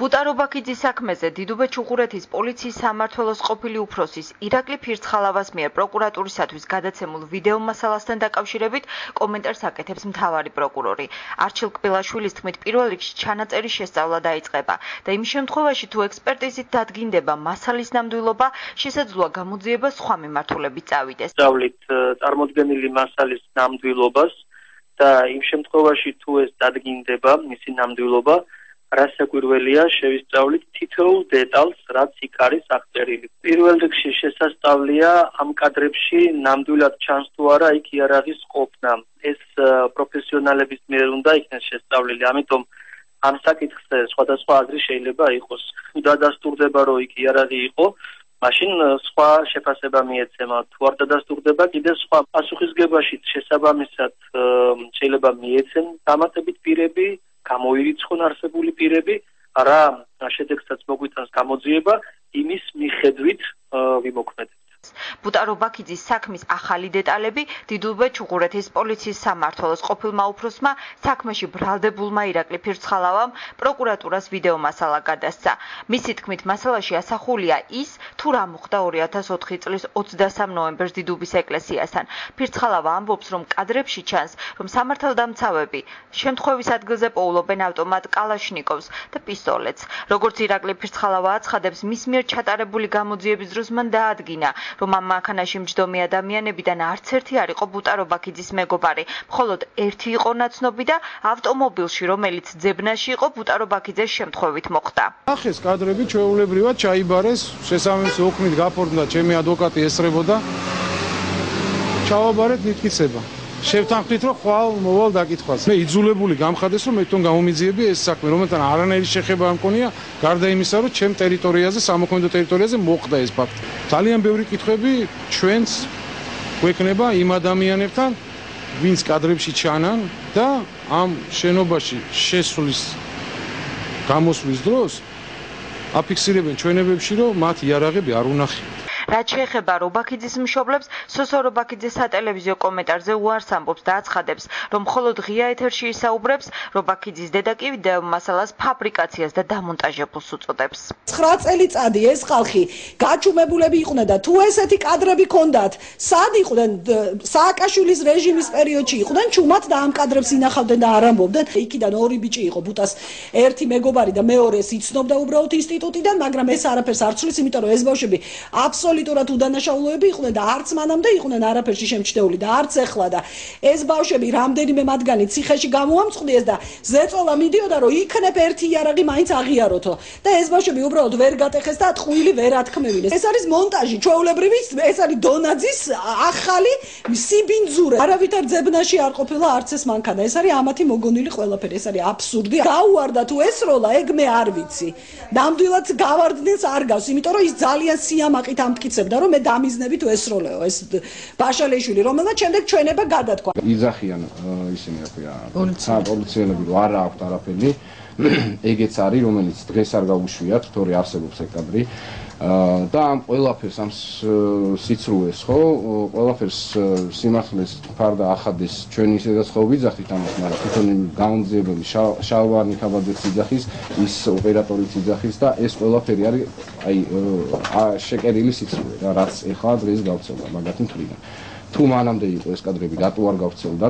ბუტარობაქიძის საქმეზე დიდუბე ჩუღურეთის პოლიციის სამმართველოს ყოფილი უფროსის ირაკლი ფირცხალავას მიერ პროკურატურისათვის გადაცემულ ვიდეო მასალასთან დაკავშირებით კომენტარს აკეთებს მთავარი პროკურორი. არჩილ კბილაშვილის თქმით, პირველ რიგში ჩანაწერის შესწავლა დაიწყება და იმ შემთხვევაში თუ ექსპერტიზით დადგინდება მასალის ნამდვილობა, შესაძლოა გამოძიება სხვა მიმართულებით წავიდეს. სწავლით წარმოდგენილი მასალის ნამდვილობას და იმ შემთხვევაში თუ ეს დადგინდება, მისი ნამდვილობა რასაკვირველია შევისწავლით თითოეულ დეტალს, რაც იქ არის აღწერილი. პირველ რიგში შესასწავლია ამ კადრებში ნამდვილად ჩანს თუ არა იქ იარაღის ყოფნა. ეს პროფესიონალების მიერ უნდა იქნეს შესწავლილი. ამიტომ ამ საკითხზე სხვადასხვა აზრი შეიძლება იყოს. თუ დადასტურდება, რომ იქ იარაღი იყო, მაშინ სხვა შეფასება მიეცემა. თუ არ დადასტურდება, კიდე სხვა პასუხისგებაში შესაბამისად შეიძლება მიეცენ დამატებით პირები, გამოირიცხონ არსებული პირები, რა შედეგსაც მოგვიტანს გამოძიება, იმის მიხედვით ვიმოქმედებთ. ბუტარობაქიძის საქმის ახალი დეტალები დიდუბე ჩუღურეთის პოლიციის სამმართველოს ყოფილმა უფროსმა საქმეში ბრალდებულმა ირაკლი ფირცხალავამ პროკურატურას ვიდეო მასალა გადასცა. მისი თქმით, მასალაში ასახულია ის, თუ რა მოხდა 2004 წლის 23 ნოემბერს დიდუბის ეკლესიასთან. ფირცხალავა ამბობს, რომ კადრებში ჩანს, რომ სამართალდამცავები შემთხვევის ადგილზე პოულობენ ავტომატ კალაშნიკოვს და პისტოლეტს. როგორც ირაკლი ფირცხალავა აცხადებს, მის მიერ ჩატარებული გამოძიების დროს მან დაადგინა, რომ ამ მანქანაში მჯდომი ადამიანებიდან არც ერთი არ იყო ბუტარობაქიძის მეგობარი, მხოლოდ ერთი იყო ნაცნობი და ავტომობილში, რომელიც ძებნაში იყო, ბუტარობაქიძეს შემთხვევით მოხვდა. ახეს კადრები ჩვეულებრივად ჩაიბარეს, შესაბამისი ოქმით გაფორმდა, ჩემი ადვოკატი ესწრებოდა. ჩავაბარეთ მითქისება. შევთანხმდით, რომ ხვალ მოვალ დაკითხვას. მე იძულებული გამხადეს, რომ მე თვითონ გამომიძიები ეს საქმე, რომელთან არანაირი შეხება არ მქონია, გარდა იმისა, რომ ჩემ ტერიტორიაზე, სამოქმედო ტერიტორიაზე მოხდა ეს ფაქტი. ძალიან ბევრი კითხვები ჩვენს გვექნება იმ ადამიანებთან, ვინც კადრებში ჩანან და ამ შენობაში შესვლის გამოსვლის დროს აფიქსირებენ ჩვენებებში, რომ მათ იარაღები არ უნახიათ. რაც შეეხება რობაქიძის მშობლებს, სოსო რობაქიძე სატელევიზიო კომენტარზე უარს ამბობს და აცხადებს, რომ მხოლოდ ღია ეთერში ისაუბრებს, რობაქიძის დედა კი ვიდეო მასალას ფაბრიკაციას და დამონტაჟებულს უწოდებს. 9 წელიწადი ეს ხალხი გაჩუმებულები იყვნენ და თუ ესეთი კადრები ქონდათ, სად იყვნენ სააკაშვილის რეჟიმის პერიოდში იყვნენ ჩუმად და ამ კადრებს ინახავდნენ და არ ამბობდნენ. იქიდან ორი ბიჭი იყო, ბუტას ერთი მეგობარი და მეორეს იცნობდა უბრალოდ ინსტიტუტიდან, მაგრამ ეს არაფერს არ ცვლის, იმიტომ რომ ეს ბავშვები აბსოლუტურად უდანაშაულოები იყვნენ და არც მანამდე იყვნენ არაფერში შემჩნეული და არც ეხლა და ეს ბავშვები რამდენიმე მათგანი ციხეში გამოამწყდეს და ზეწოლა მიდიოდა რომ იქნებ ერთი იარაღი მაინც აღიაროთო და ეს ბავშვები უბრალოდ ვერ გატეხეს და ტყუილი ვერ ათქმევინეს. ეს არის მონტაჟი ჩვეულებრივი, ეს არის დონაძის ახალი სიბინძურე. არავითარ ძებნაში არ ყოფილა არც ეს მანქანა. ეს არის ამათი მოგონილი ყველაფერი. ეს არის აბსურდი. გაუვარდა თუ ეს როლა, ეგ მე არ ვიცი. ნამდვილად გავარდნილს არ გავს, იმიტომ რომ ის ძალიან სიამაყით ამტკიცებდა, რომ მე დამიზნები თუ ესროლეო ეს ბაშალეშვილი, რომელმაც შემდეგ ჩვენება გადათქვა. იძახიან ისინი, რა ქვია, პოლიციელები, რომ არ აქვთ არაფერი. ეგეც არის, რომელიც დღეს არ გაუშვიათ, თორე არსებობს ეგ კადრი. და ამ ყველაფერს, ამ სიცრუეს, ხო, ყველაფერს სიმართლეს ფარდა ახადეს ჩვენ ისედაც ხო ვიძახით ამას, მაგრამ თვითონ გამოძიებელი შალვარნი ქაბაძეც იძახის, ის ოპერატორიც იძახის და ეს ყველაფერი არის აი შეკერილი სიცრუე, რაც ეხლა დღეს გავცელდა მაგათი მხრიდან. თუ მანამდე იყო ეს კადრები, რატო არ გავცელდა?